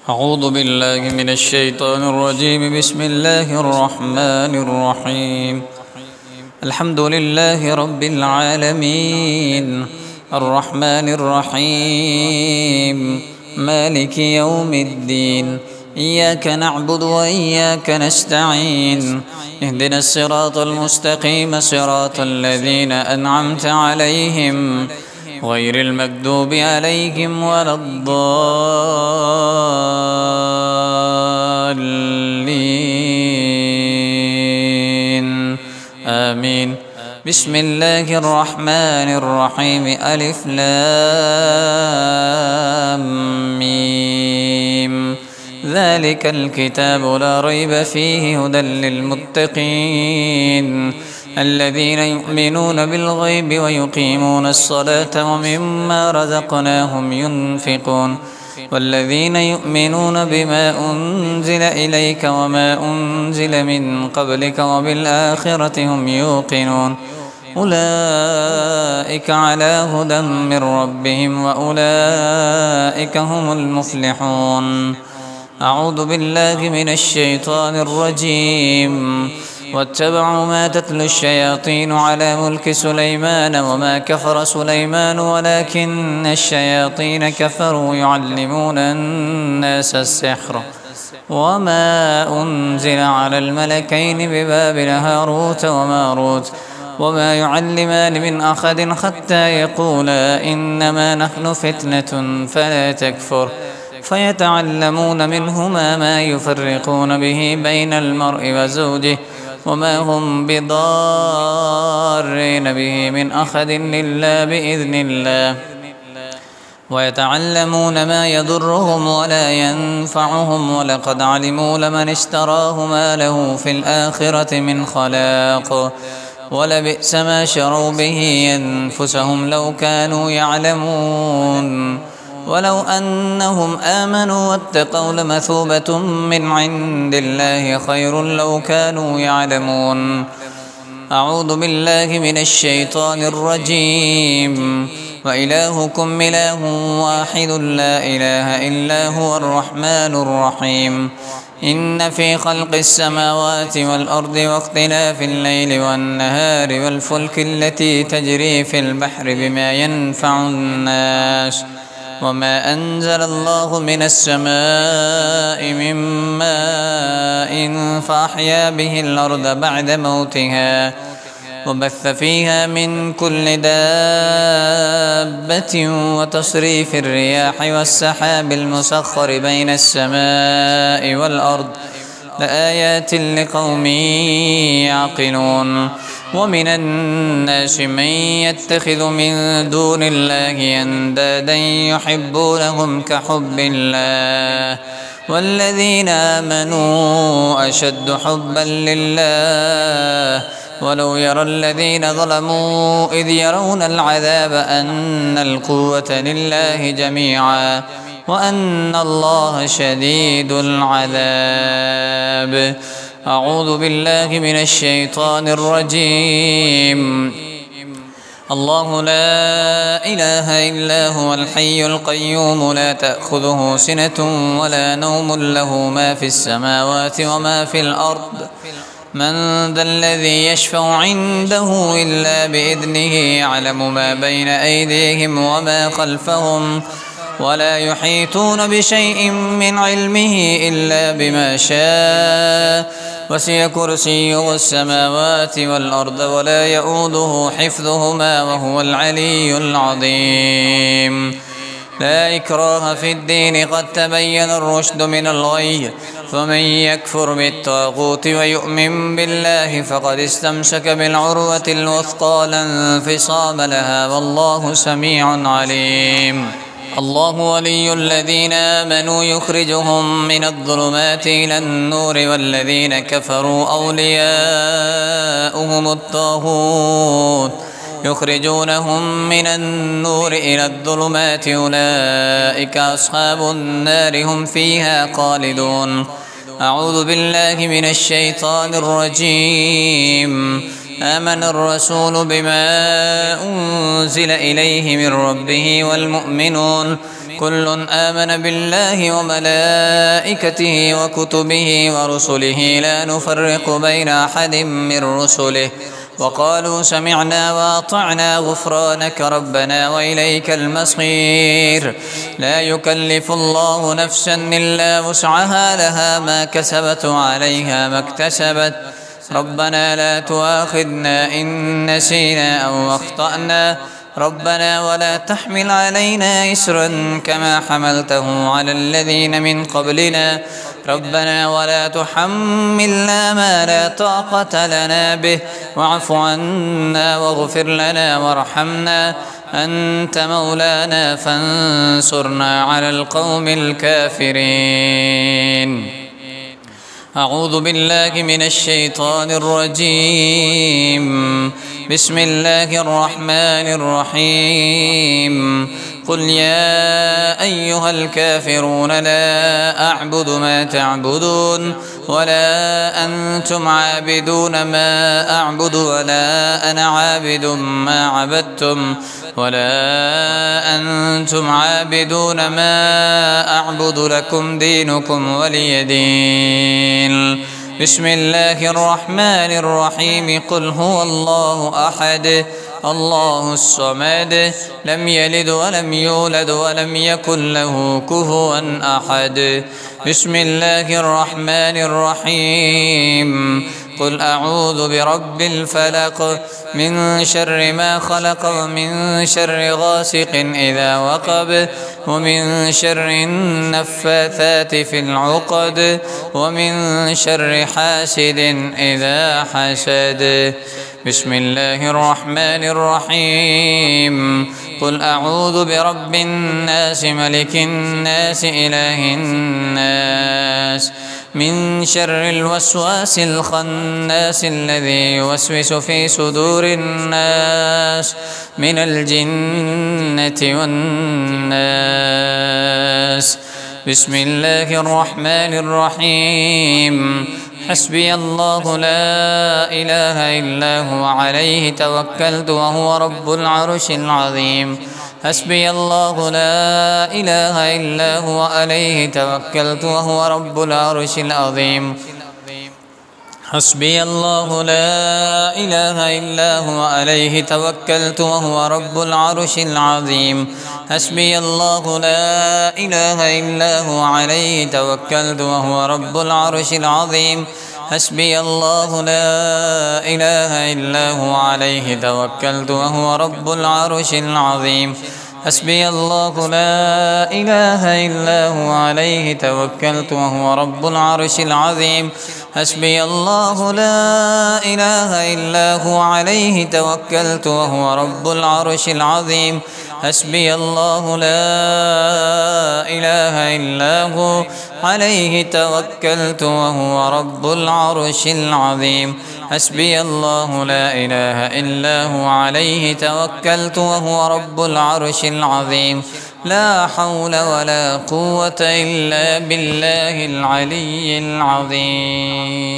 أعوذ بالله من الشيطان الرجيم. بسم الله الرحمن الرحيم. الحمد لله رب العالمين الرحمن الرحيم مالك يوم الدين. إياك نعبد وإياك نستعين. اهدنا الصراط المستقيم صراط الذين أنعمت عليهم غير المكذوب عليهم ولا الضالين آمين. بسم الله الرحمن الرحيم. ألف لام ميم. ذلك الكتاب لا ريب فيه هدى للمتقين الذين يؤمنون بالغيب ويقيمون الصلاة ومما رزقناهم ينفقون والذين يؤمنون بما أنزل إليك وما أنزل من قبلك وبالآخرة هم يوقنون أولئك على هدى من ربهم وأولئك هم المفلحون. أعوذ بالله من الشيطان الرجيم. واتبعوا ما تتلو الشياطين على ملك سليمان وما كفر سليمان ولكن الشياطين كفروا يعلمون الناس السحر وما أنزل على الملكين ببابل هاروت وماروت وما يعلمان من أحد حتى يقولا إنما نحن فتنة فلا تكفر فيتعلمون منهما ما يفرقون به بين المرء وزوجه وما هم بضارين به من أحد إلا بإذن الله ويتعلمون ما يضرهم ولا ينفعهم ولقد علموا لمن اشتراه ما له في الآخرة من خلاق ولبئس ما شروا به أنفسهم لو كانوا يعلمون ولو أنهم آمنوا واتقوا لمثوبة من عند الله خير لو كانوا يعلمون. أعوذ بالله من الشيطان الرجيم. وإلهكم إله واحد لا إله إلا هو الرحمن الرحيم. إن في خلق السماوات والأرض واختلاف الليل والنهار والفلك التي تجري في البحر بما ينفع الناس وما أنزل الله من السماء من ماء فأحيا به الأرض بعد موتها وبث فيها من كل دابة وتصريف الرياح والسحاب المسخر بين السماء والأرض لآيات لقوم يعقلون. ومن الناس من يتخذ من دون الله أندادا يحبونهم كحب الله والذين آمنوا أشد حبا لله ولو يرى الذين ظلموا إذ يرون العذاب أن القوة لله جميعا وأن الله شديد العذاب. أعوذ بالله من الشيطان الرجيم. الله لا إله إلا هو الحي القيوم لا تأخذه سنة ولا نوم له ما في السماوات وما في الأرض من ذا الذي يشفع عنده إلا بإذنه يعلم ما بين أيديهم وما خلفهم ولا يحيطون بشيء من علمه إلا بما شاء وسع كرسيه السماوات والأرض ولا يؤوده حفظهما وهو العلي العظيم. لا إكراه في الدين قد تبين الرشد من الغي فمن يكفر بالطاغوت ويؤمن بالله فقد استمسك بالعروة الوثقى لا انفصام لها والله سميع عليم. الله ولي الذين آمنوا يخرجهم من الظلمات إلى النور والذين كفروا أولياؤهم الطاغوت يخرجونهم من النور إلى الظلمات أولئك أصحاب النار هم فيها خالدون. أعوذ بالله من الشيطان الرجيم. آمن الرسول بما أنزل إليه من ربه والمؤمنون كل آمن بالله وملائكته وكتبه ورسله لا نفرق بين أحد من رسله وقالوا سمعنا وأطعنا غفرانك ربنا وإليك المصير. لا يكلف الله نفسا إلا وسعها لها ما كسبت وعليها ما اكتسبت ربنا لا تؤاخذنا إن نسينا أو أخطأنا ربنا ولا تحمل علينا إسرا كما حملته على الذين من قبلنا ربنا ولا تحملنا ما لا طاقة لنا به واعف عنا واغفر لنا وارحمنا أنت مولانا فانصرنا على القوم الكافرين. أعوذ بالله من الشيطان الرجيم. بسم الله الرحمن الرحيم. قل يا أيها الكافرون لا أعبد ما تعبدون ولا أنتم عابدون ما أعبد ولا أنا عابد ما عبدتم ولا أنتم عابدون ما أعبد لكم دينكم ولي دين. بسم الله الرحمن الرحيم. قل هو الله أحد الله الصمد لم يلد ولم يولد ولم يكن له كفوا أحد. بسم الله الرحمن الرحيم. قل أعوذ برب الفلق من شر ما خلق ومن شر غاسق إذا وقب ومن شر النفاثات في العقد ومن شر حاسد إذا حسد. بسم الله الرحمن الرحيم. قل أعوذ برب الناس ملك الناس إله الناس من شر الوسواس الخناس الذي يوسوس في صدور الناس من الجنة والناس. بسم الله الرحمن الرحيم. حسبي الله لا إله إلا هو عليه توكلت وهو رب العرش العظيم. حسبي الله لا إله إلا هو عليه توكلت وهو رب العرش العظيم. حسبي الله لا إله إلا هو عليه توكلت وهو رب العرش العظيم. حسبي الله لا إله إلا هو عليه توكلت وهو رب العرش العظيم. حسبي الله لا إله إلا هو عليه توكلت وهو رب العرش العظيم. حسبي الله لا إله إلا هو عليه توكلت وهو رب العرش العظيم. حسبي الله لا إله إلا هو عليه توكلت وهو رب العرش العظيم. حسبي الله لا إله إلا هو عليه توكلت وهو رب العرش العظيم. حسبي الله لا إله إلا هو عليه توكلت وهو رب العرش العظيم. لا حول ولا قوة إلا بالله العلي العظيم.